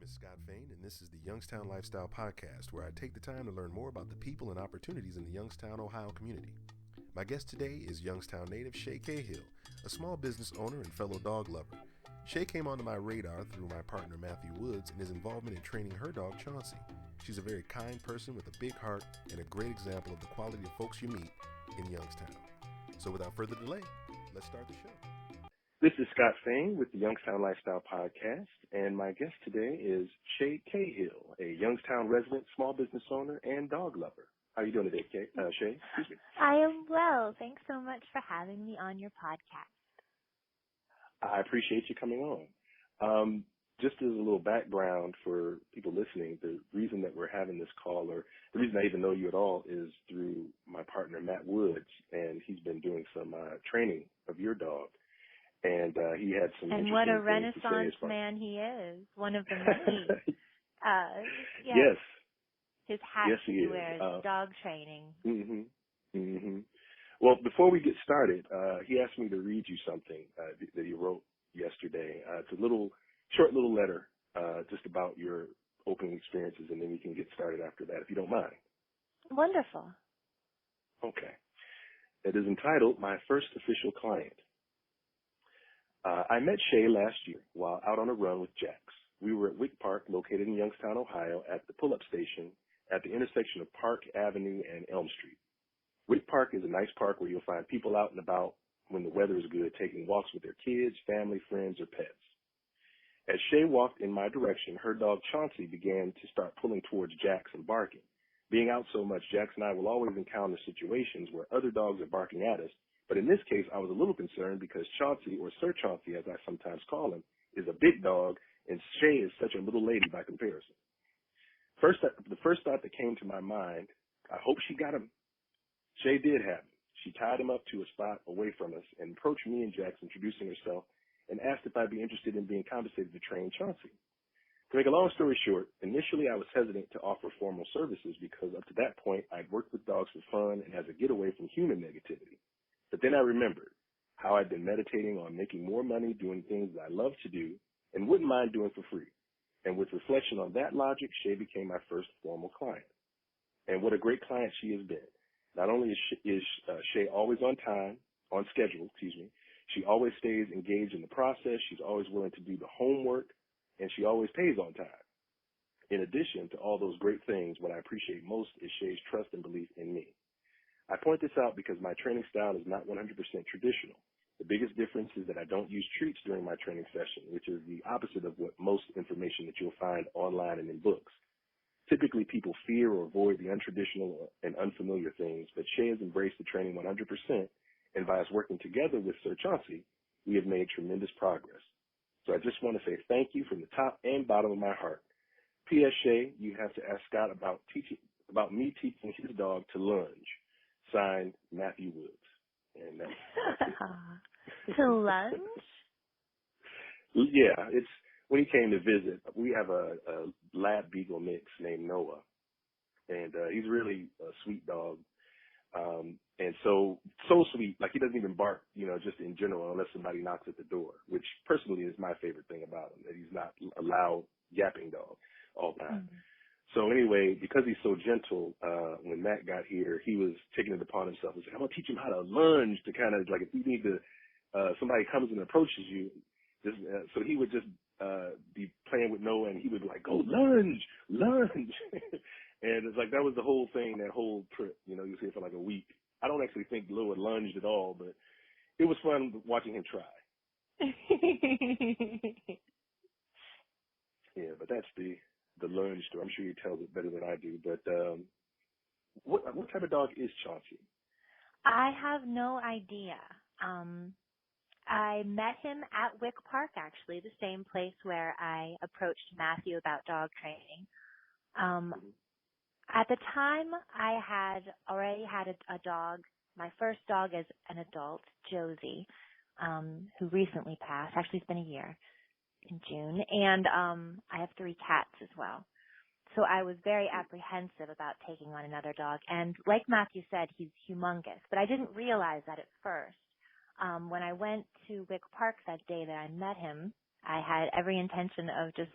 is Scott Fain, and this is the Youngstown Lifestyle Podcast, where I take the time to learn more about the people and opportunities in the Youngstown, Ohio community. My guest today is Youngstown native Shaye Cahill, a small business owner and fellow dog lover. Shaye came onto my radar through my partner Matthew Woods and his involvement in training her dog Chauncey. She's a very kind person with a big heart and a great example of the quality of folks you meet in Youngstown. So without further delay, let's start the show. This is Scott Fain with the Youngstown Lifestyle Podcast, and my guest today is Shaye Cahill, a Youngstown resident, small business owner, and dog lover. How are you doing today, Shaye? Excuse me. I am well. Thanks so much for having me on your podcast. I appreciate you coming on. Just as a little background for people listening, the reason that we're having this call, or the reason I even know you at all, is through my partner Matt Woods, and he's been doing some training of your dog. And he had some. And what a Renaissance man he is! One of the many. Yes. His hat yes, he wears, dog training. Well, before we get started, he asked me to read you something that he wrote yesterday. It's a short little letter just about your opening experiences, and then we can get started after that, if you don't mind. Wonderful. Okay. It is entitled, "My First Official Client." I met Shaye last year while out on a run with Jax. We were at Wick Park, located in Youngstown, Ohio, at the pull-up station at the intersection of Park Avenue and Elm Street. Wick Park is a nice park where you'll find people out and about when the weather is good, taking walks with their kids, family, friends, or pets. As Shaye walked in my direction, her dog Chauncey began to start pulling towards Jax and barking. Being out so much, Jax and I will always encounter situations where other dogs are barking at us. But in this case, I was a little concerned because Chauncey, or Sir Chauncey as I sometimes call him, is a big dog, and Shaye is such a little lady by comparison. The first thought that came to my mind, I hope she got him. Shaye did have him. She tied him up to a spot away from us and approached me and Jax, introducing herself, and asked if I'd be interested in being compensated to train Chauncey. To make a long story short, initially I was hesitant to offer formal services because up to that point I'd worked with dogs for fun and as a getaway from human negativity. But then I remembered how I'd been meditating on making more money doing things that I love to do and wouldn't mind doing for free. And with reflection on that logic, Shaye became my first formal client. And what a great client she has been. Not only is Shaye always on schedule, she always stays engaged in the process. She's always willing to do the homework, and she always pays on time. In addition to all those great things, what I appreciate most is Shaye's trust and belief in me. I point this out because my training style is not 100% traditional. The biggest difference is that I don't use treats during my training session, which is the opposite of what most information that you'll find online and in books. Typically, people fear or avoid the untraditional and unfamiliar things, but Shaye has embraced the training 100%, and by us working together with Sir Chauncey, we have made tremendous progress. So I just want to say thank you from the top and bottom of my heart. P.S. Shaye, you have to ask Scott about me teaching his dog to lunge. Signed, Matthew Woods. And that's to lunge? Yeah, it's when he came to visit. We have a lab beagle mix named Noah, and he's really a sweet dog. And so sweet, like he doesn't even bark, just in general, unless somebody knocks at the door, which personally is my favorite thing about him, that he's not a loud yapping dog all the time. Mm-hmm. So anyway, because he's so gentle, when Matt got here, he was taking it upon himself and said, I'm going to teach him how to lunge to kind of like if you need to, somebody comes and approaches you, so he would just be playing with Noah and he would be like, go lunge. And it's like that was the whole thing, that whole trip. You was here for like a week. I don't actually think Noah lunged at all, but it was fun watching him try. Yeah, but that's the lunge story. I'm sure he tells it better than I do. But what type of dog is Chauncey? I have no idea. I met him at Wick Park, actually, the same place where I approached Matthew about dog training. At the time, I had already had a dog, my first dog as an adult, Josie, who recently passed. Actually, it's been a year in June. And I have 3 cats as well. So I was very apprehensive about taking on another dog. And like Matthew said, he's humongous. But I didn't realize that at first. When I went to Wick Park that day that I met him, I had every intention of just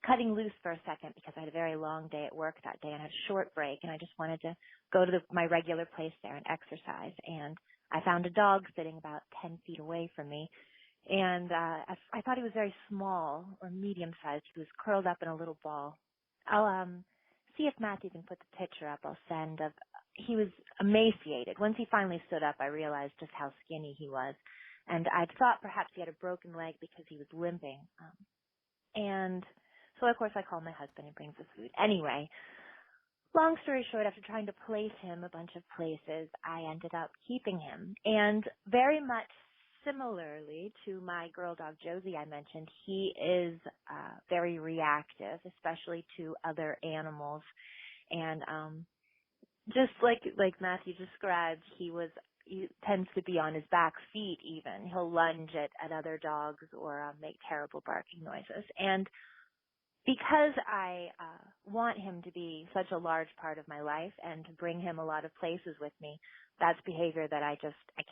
cutting loose for a second because I had a very long day at work that day and had a short break, and I just wanted to go to my regular place there and exercise. And I found a dog sitting about 10 feet away from me, and I thought he was very small or medium-sized. He was curled up in a little ball. I'll see if Matthew can put the picture up. I'll send of. He was emaciated. Once he finally stood up, I realized just how skinny he was, and I thought perhaps he had a broken leg because he was limping. And so, of course, I called my husband and brings the food. Anyway, long story short, after trying to place him a bunch of places, I ended up keeping him. And very much similarly to my girl dog Josie I mentioned, he is very reactive, especially to other animals. And just like Matthew described, he tends to be on his back feet even. He'll lunge at other dogs or make terrible barking noises. And because I want him to be such a large part of my life and to bring him a lot of places with me, that's behavior that I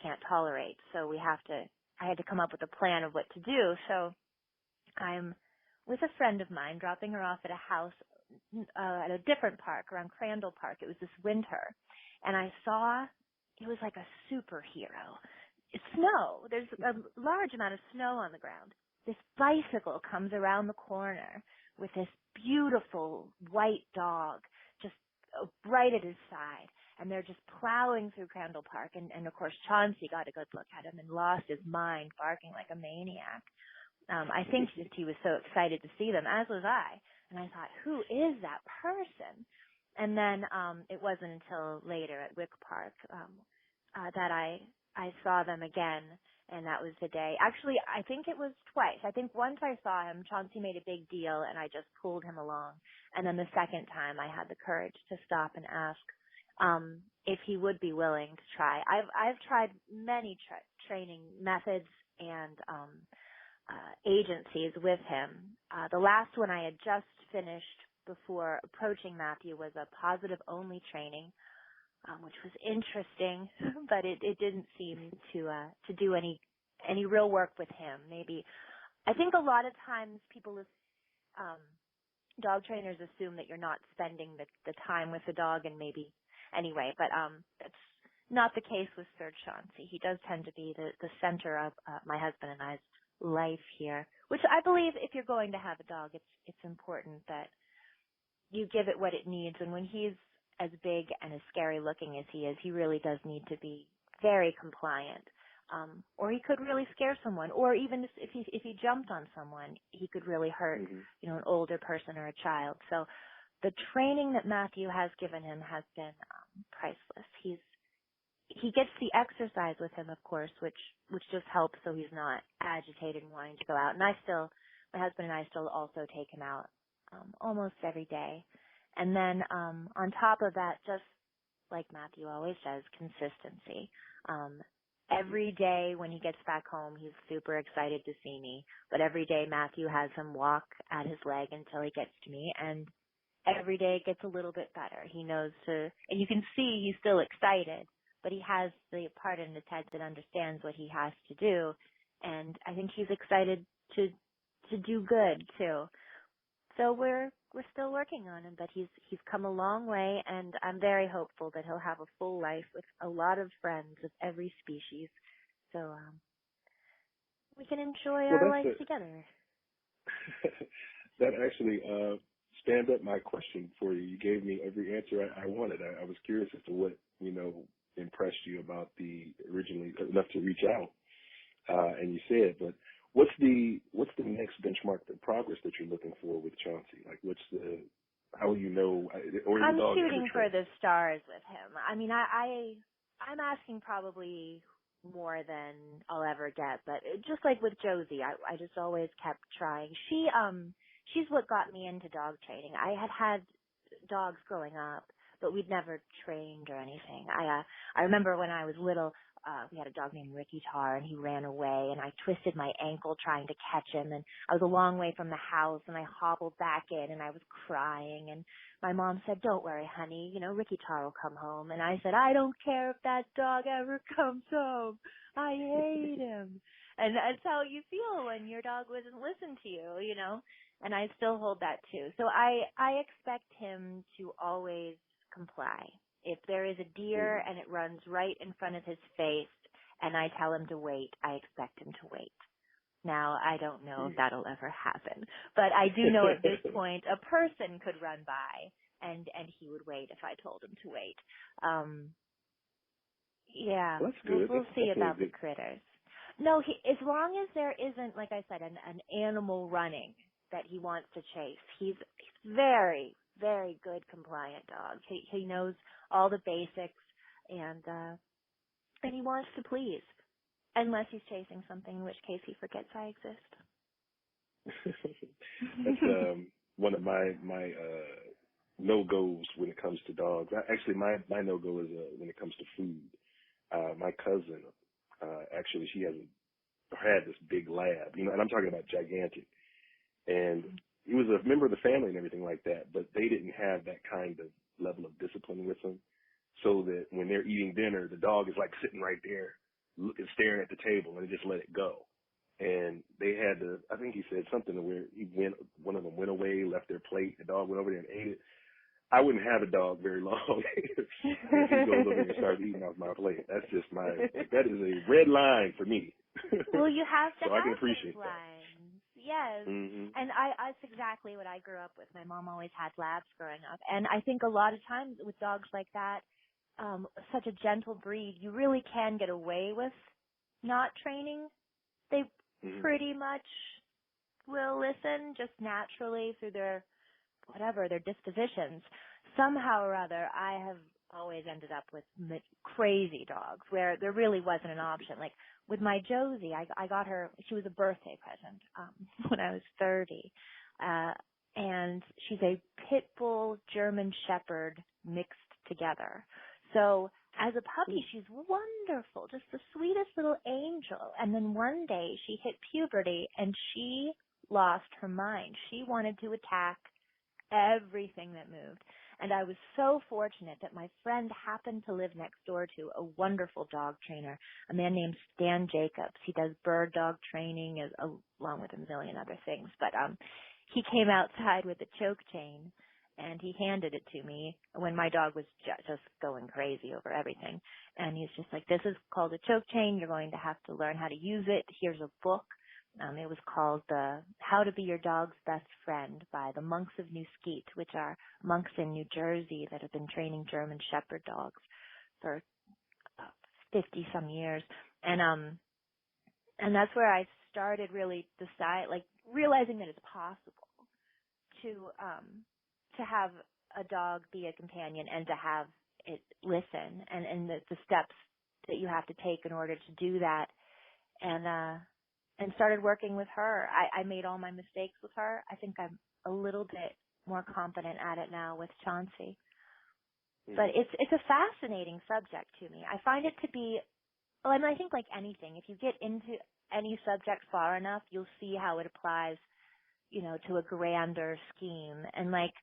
can't tolerate. So I had to come up with a plan of what to do. So I'm with a friend of mine dropping her off at a house at a different park around Crandall Park. It was this winter. And I saw it was like a superhero. It's snow. There's a large amount of snow on the ground. This bicycle comes around the corner with this beautiful white dog just right at his side. And they're just plowing through Crandall Park. And of course, Chauncey got a good look at him and lost his mind, barking like a maniac. I think just he was so excited to see them, as was I. And I thought, who is that person? And then it wasn't until later at Wick Park that I saw them again, and that was the day. Actually, I think it was twice. I think once I saw him, Chauncey made a big deal, and I just pulled him along. And then the second time, I had the courage to stop and ask if he would be willing to try. I've tried many training methods and agencies with him. The last one I had just finished before approaching Matthew was a positive-only training, which was interesting, but it didn't seem to do any real work with him. Maybe I think a lot of times people, dog trainers, assume that you're not spending the time with the dog, and maybe anyway. But that's not the case with Sir Chauncey. He does tend to be the center of my husband and I's life here, which I believe if you're going to have a dog, it's important that you give it what it needs. And when he's as big and as scary looking as he is, he really does need to be very compliant. Or he could really scare someone, or even if he jumped on someone, he could really hurt, an older person or a child. So the training that Matthew has given him has been priceless. He gets the exercise with him, of course, which just helps so he's not agitated and wanting to go out. And my husband and I still also take him out almost every day. And then on top of that, just like Matthew always does, consistency. Every day when he gets back home, he's super excited to see me. But every day Matthew has him walk at his leg until he gets to me. And every day it gets a little bit better. He knows and you can see he's still excited, but he has the part in his head that understands what he has to do. And I think he's excited to do good too. So we're still working on him, but he's come a long way, and I'm very hopeful that he'll have a full life with a lot of friends of every species. So we can enjoy our life together. That actually stands up my question for you. You gave me every answer I wanted. I was curious as to what, impressed you about originally enough to reach out, and you said, but what's the next benchmark, the progress that you're looking for with Chauncey? Like, how will you know? Or I'm shooting for the stars with him. I mean, I'm asking probably more than I'll ever get, but just like with Josie, I just always kept trying. She's what got me into dog training. I had dogs growing up, but we'd never trained or anything. I remember when I was little, we had a dog named Ricky Tar, and he ran away, and I twisted my ankle trying to catch him, and I was a long way from the house, and I hobbled back in, and I was crying, and my mom said, "Don't worry, honey, Ricky Tar will come home." And I said, "I don't care if that dog ever comes home. I hate him." And that's how you feel when your dog wouldn't listen to you, And I still hold that too. So I expect him to always comply. If there is a deer and it runs right in front of his face and I tell him to wait, I expect him to wait. Now, I don't know if that'll ever happen, but I do know at this point a person could run by and he would wait if I told him to wait. Yeah, Well, that's good. we'll see That's about good. the critters. No, as long as there isn't, like I said, an animal running that he wants to chase, he's very, very good compliant dog. He knows all the basics and he wants to please, unless he's chasing something, in which case he forgets I exist. That's one of my no-goes when it comes to dogs. Actually, my no-go is when it comes to food. My cousin, actually, she had this big lab, and I'm talking about gigantic. And he was a member of the family and everything like that, but they didn't have that kind of level of discipline with him. So that when they're eating dinner, the dog is like sitting right there, looking, staring at the table, and they just let it go. And they had to, I think he said something where one of them went away, left their plate, the dog went over there and ate it. I wouldn't have a dog very long if he goes over and starts eating off my plate. That's just that is a red line for me. Well, you have to so have I can appreciate those that. lines. Yes. Mm-hmm. And that's exactly what I grew up with. My mom always had labs growing up. And I think a lot of times with dogs like that, such a gentle breed, you really can get away with not training. They pretty much will listen just naturally through their dispositions. Somehow or other, I have always ended up with crazy dogs where there really wasn't an option. Like with my Josie, I got her, she was a birthday present, when I was 30. And she's a pit bull German shepherd mixed together. So as a puppy, she's wonderful, just the sweetest little angel. And then one day she hit puberty and she lost her mind. She wanted to attack everything that moved. And I was so fortunate that my friend happened to live next door to a wonderful dog trainer, a man named Stan Jacobs. He does bird dog training along with a million other things. But he came outside with a choke chain and he handed it to me when my dog was just going crazy over everything. And he's just like, this is called a choke chain. You're going to have to learn how to use it. Here's a book. It was called How to Be Your Dog's Best Friend by the Monks of New Skeet, which are monks in New Jersey that have been training German Shepherd dogs for 50-some years. And that's where I started really realizing that it's possible to have a dog be a companion and to have it listen and the steps that you have to take in order to do that. And started working with her. I made all my mistakes with her. I think I'm a little bit more confident at it now with Chauncey. But it's a fascinating subject to me. I find it to be, and I think like anything, if you get into any subject far enough, you'll see how it applies, to a grander scheme. And like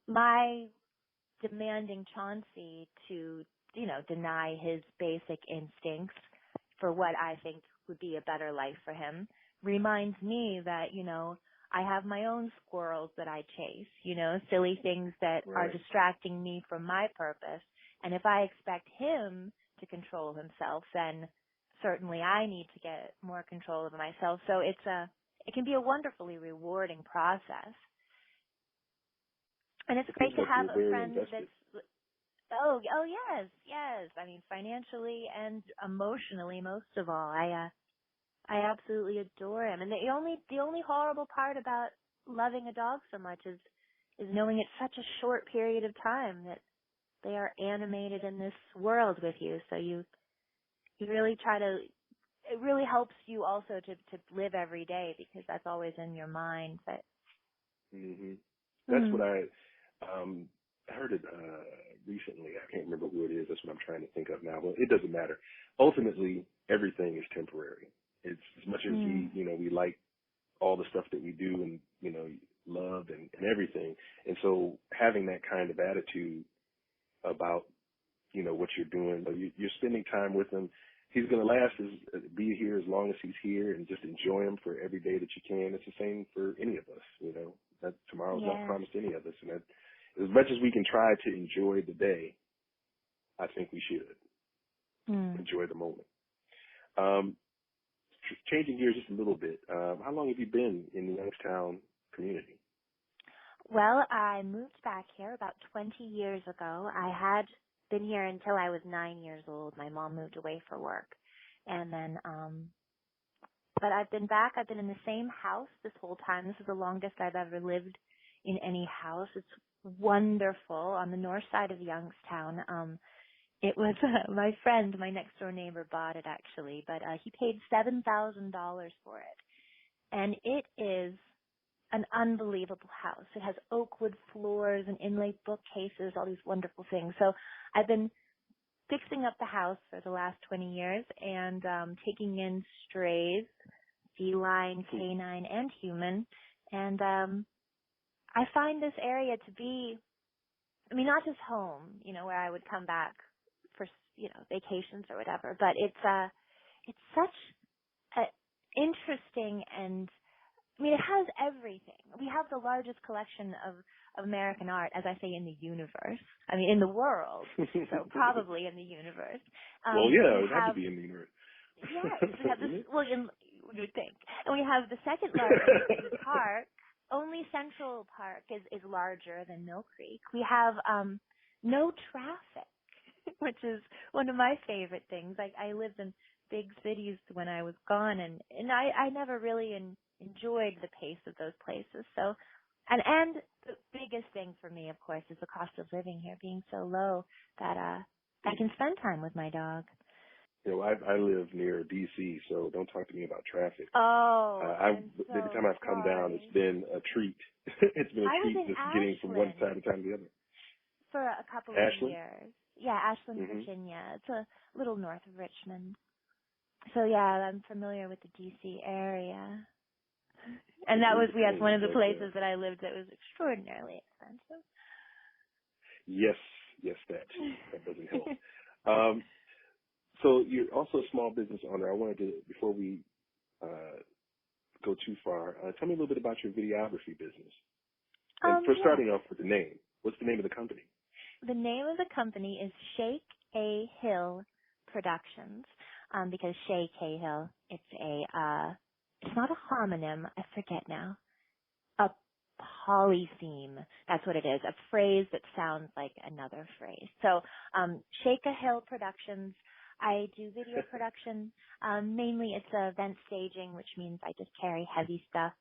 my demanding Chauncey to, deny his basic instincts for what I think would be a better life for him reminds me that, I have my own squirrels that I chase, silly things that are distracting me from my purpose. And if I expect him to control himself, then certainly I need to get more control of myself. So it can be a wonderfully rewarding process. And it's great to have a friend that's, Oh yes. I mean, financially and emotionally, most of all, I absolutely adore him. And the only horrible part about loving a dog so much is knowing it's such a short period of time that they are animated in this world with you. So you really it really helps you also to live every day because that's always in your mind. But that's what I heard it recently. I can't remember who it is. That's what I'm trying to think of now. But it doesn't matter. Ultimately, everything is temporary. It's as much as we like all the stuff that we do and, love and everything. And so having that kind of attitude about, what you're doing, you're spending time with them he's going to last, be here as long as he's here, and just enjoy him for every day that you can. It's the same for any of us, you know. That tomorrow's not promised to any of us, and that as much as we can try to enjoy the day, I think we should enjoy the moment. Changing gears just a little bit, how long have you been in the Youngstown community? Well, I moved back here about 20 years ago. I had been here until I was 9 years old. My mom moved away for work. And then, but I've been back. I've been in the same house this whole time. This is the longest I've ever lived in any house. It's wonderful on the north side of Youngstown. It was my friend, my next door neighbor bought it actually, but he paid $7,000 for it. And it is an unbelievable house. It has oak wood floors and inlaid bookcases, all these wonderful things. So I've been fixing up the house for the last 20 years and taking in strays, feline, canine, and human. And I find this area to be, I mean, not just home, you know, where I would come back for, you know, vacations or whatever, but it's such an interesting and, I mean, it has everything. We have the largest collection of American art, as I say, in the universe. I mean, in the world, so probably in the universe. Well, yeah, it would have to be in the universe. Yeah, we have this, well, you would think. And we have the second largest park. Only Central Park is larger than Mill Creek. We have no traffic, which is one of my favorite things. I lived in big cities when I was gone, and I never really enjoyed the pace of those places. So, and the biggest thing for me, of course, is the cost of living here being so low that I can spend time with my dog. You know, I live near D.C., so don't talk to me about traffic. Oh, every time I've come down, it's been a treat. It's been a treat just getting from one side of town to the other. For a couple of years. Yeah, Ashland, Virginia. It's a little north of Richmond. So yeah, I'm familiar with the D.C. area. And that was, yes, one of the places that I lived that was extraordinarily expensive. Yes, that doesn't help. So you're also a small business owner. I wanted to, before we go too far, tell me a little bit about your videography business. And starting off with the name, what's the name of the company? The name of the company is Shaye Cahill Productions, because Shaye Cahill, it's not a homonym, I forget now, a polytheme, that's what it is, a phrase that sounds like another phrase. So, Shaye Cahill Productions, I do video production. Mainly it's event staging, which means I just carry heavy stuff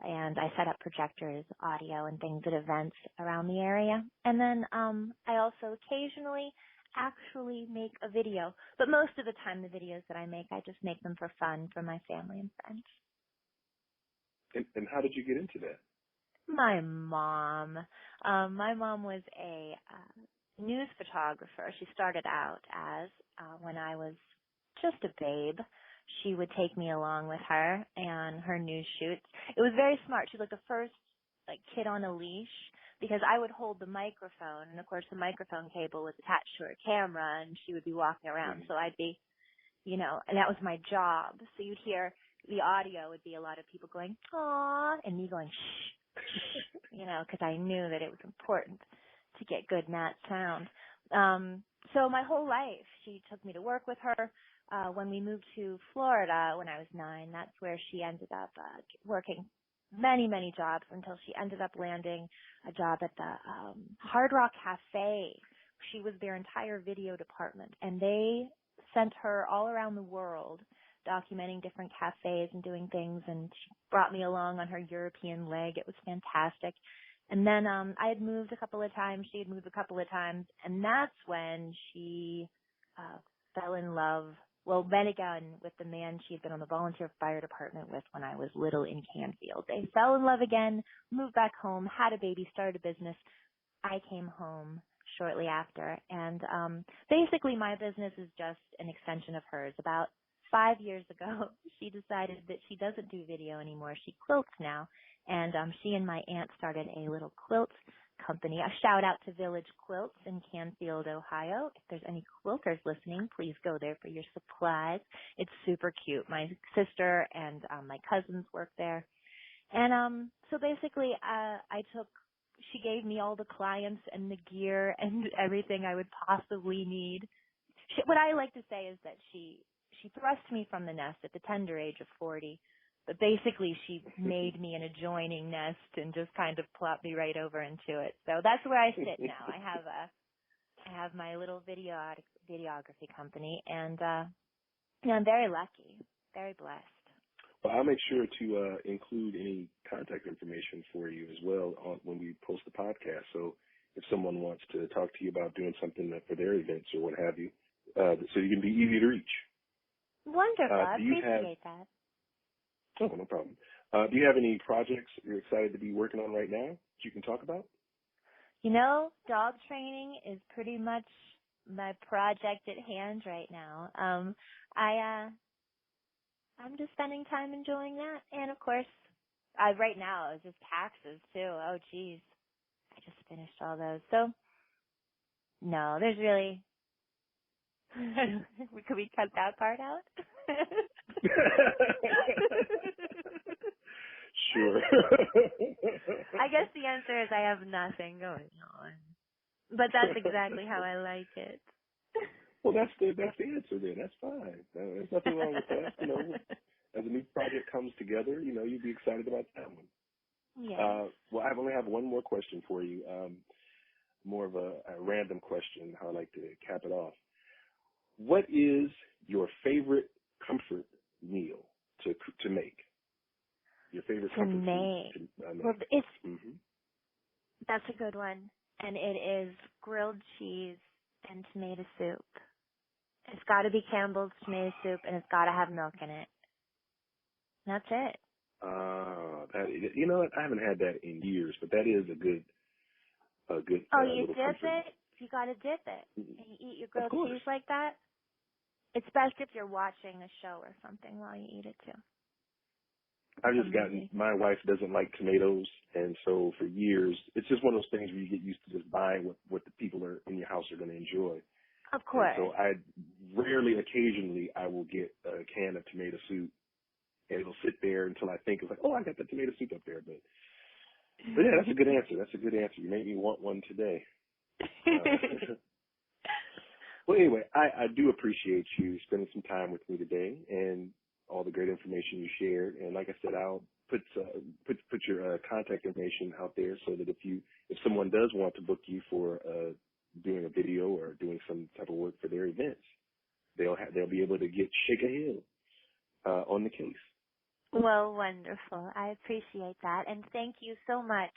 and I set up projectors, audio, and things at events around the area. And then I also occasionally actually make a video. But most of the time the videos that I make, I just make them for fun for my family and friends. And how did you get into that? My mom. My mom was a news photographer. She started out as when I was just a babe. She would take me along with her and her news shoots. It was very smart. She was like the first kid on a leash because I would hold the microphone, and of course the microphone cable was attached to her camera, and she would be walking around. So I'd be, and that was my job. So you'd hear the audio would be a lot of people going, "Aw," and me going, "Shh," because I knew that it was important to get good nat sound. So my whole life, she took me to work with her. When we moved to Florida when I was 9, that's where she ended up working many, many jobs until she ended up landing a job at the Hard Rock Cafe. She was their entire video department, and they sent her all around the world documenting different cafes and doing things, and she brought me along on her European leg. It was fantastic. And then I had moved a couple of times. She had moved a couple of times. And that's when she fell in love, then again, with the man she had been on the volunteer fire department with when I was little in Canfield. They fell in love again, moved back home, had a baby, started a business. I came home shortly after. And basically my business is just an extension of hers. About 5 years ago, she decided that she doesn't do video anymore. She quilts now. And she and my aunt started a little quilt company. A shout out to Village Quilts in Canfield, Ohio. If there's any quilters listening, please go there for your supplies. It's super cute. My sister and my cousins work there. And so basically she gave me all the clients and the gear and everything I would possibly need. What I like to say is that she thrust me from the nest at the tender age of 40. But basically, she made me an adjoining nest and just kind of plopped me right over into it. So that's where I sit now. I have my little videography company, and I'm very lucky, very blessed. Well, I'll make sure to include any contact information for you as well when we post the podcast. So if someone wants to talk to you about doing something for their events or what have you, so you can be easy to reach. Wonderful. I appreciate that. Oh, no problem. Do you have any projects you're excited to be working on right now that you can talk about? You know, dog training is pretty much my project at hand right now. I'm just spending time enjoying that. And of course, right now it's just taxes too. Oh, geez. I just finished all those. So, no, there's really, could we cut that part out? Sure. I guess the answer is I have nothing going on. But that's exactly how I like it. Well, that's the answer then. That's fine. There's nothing wrong with that. You know, as a new project comes together, you know, you'd be excited about that one. Yeah. Well, I only have one more question for you. More of a random question, how I like to cap it off. What is your favorite comfort meal to make? Your favorite comfort food to make? Well, that's a good one. And it is grilled cheese and tomato soup. It's got to be Campbell's tomato soup, and it's got to have milk in it. That's it. You know what? I haven't had that in years, but that is a good. Oh, you little dip comfort. it? You got to dip it. And you eat your grilled course. cheese like that. It's best if you're watching a show or something while you eat it too. I've just gotten, my wife doesn't like tomatoes, and so for years, it's just one of those things where you get used to just buying what the people are in your house are going to enjoy. Of course. And so occasionally, I will get a can of tomato soup, and it'll sit there until I think, it's like, oh, I got the tomato soup up there. But yeah, that's a good answer. That's a good answer. You made me want one today. Well, anyway, I do appreciate you spending some time with me today and all the great information you shared. And like I said, I'll put your contact information out there so that if someone does want to book you for doing a video or doing some type of work for their events, they'll be able to get Shaye Cahill on the case. Well, wonderful. I appreciate that. And thank you so much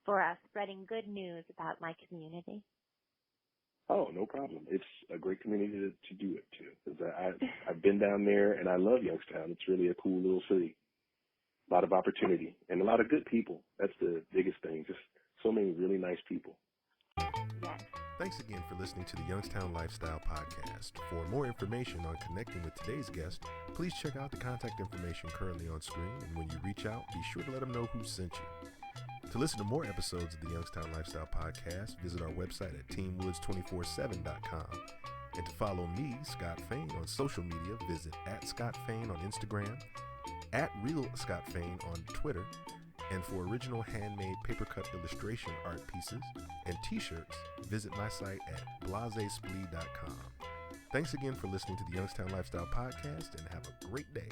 for spreading good news about my community. Oh, no problem. It's a great community to do it to. Because I've been down there, and I love Youngstown. It's really a cool little city. A lot of opportunity and a lot of good people. That's the biggest thing. Just so many really nice people. Yes. Thanks again for listening to the Youngstown Lifestyle Podcast. For more information on connecting with today's guest, please check out the contact information currently on screen. And when you reach out, be sure to let them know who sent you. To listen to more episodes of the Youngstown Lifestyle Podcast, visit our website at teamwoods247.com. And to follow me, Scott Fain, on social media, visit @ScottFain on Instagram, @RealScottFain on Twitter. And for original handmade paper-cut illustration art pieces and t-shirts, visit my site at blasesplee.com. Thanks again for listening to the Youngstown Lifestyle Podcast, and have a great day.